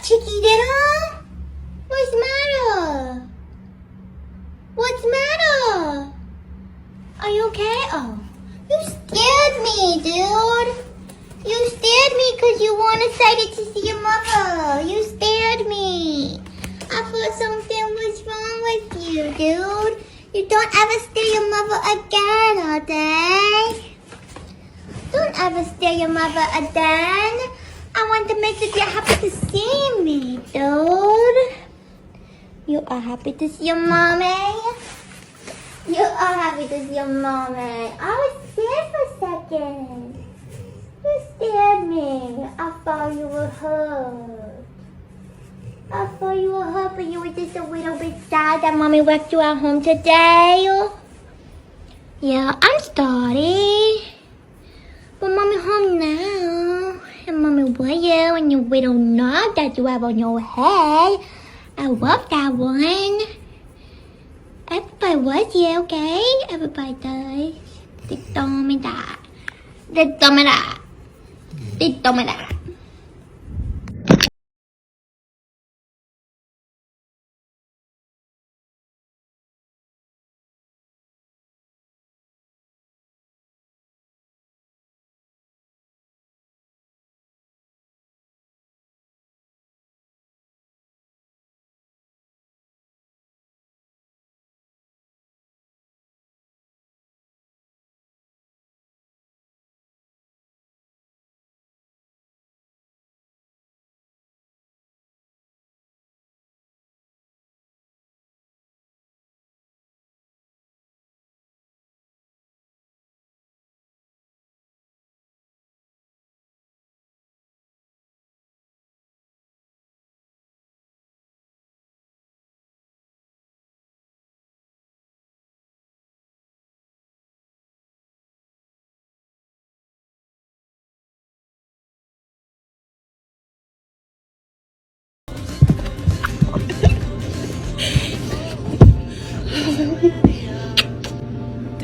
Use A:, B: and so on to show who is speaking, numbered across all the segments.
A: Chiquitita? What's the matter? What's the matter? Are you okay? Oh, you scared me, dude. You scared me because you wanted Sadie to see your mother. You scared me. I thought something was wrong with you, dude. You don't ever scare your mother again, okay? Don't ever scare your mother again. I want to make sure you're happy to see me, dude. You are happy to see your mommy? You are happy to see your mommy. I was scared for a second. You scared me. I thought you were hurt. I thought you were hurt, but you were just a little bit sad that mommy left you at home today. Yeah, I'm sorry. But mommy home now. And mommy with you and your little knob that you have on your head. I love that one. Everybody loves you, okay? Everybody does. They told me that. They told me that. They told me that.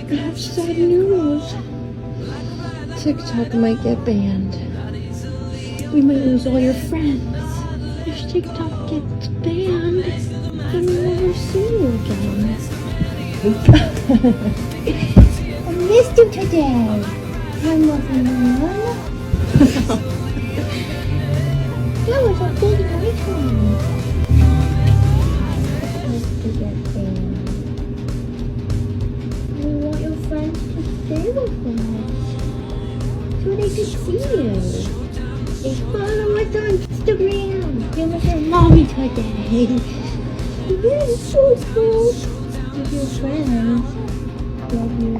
B: I have sad news. TikTok might get banned. We might lose all your friends. If TikTok gets banned, then we'll never see you again.
A: I missed you today. I love you, Mom. That was a big weekend. Supposed to get banned. We want your friends to stay with us. So they can see you. They follow us on Instagram. You're with your mommy today. You're so cool. With your friends. Love you.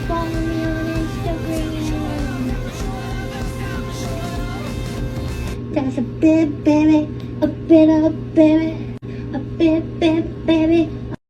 A: Follow me on Instagram. That's a bit, baby. A bit of baby. A bit, baby.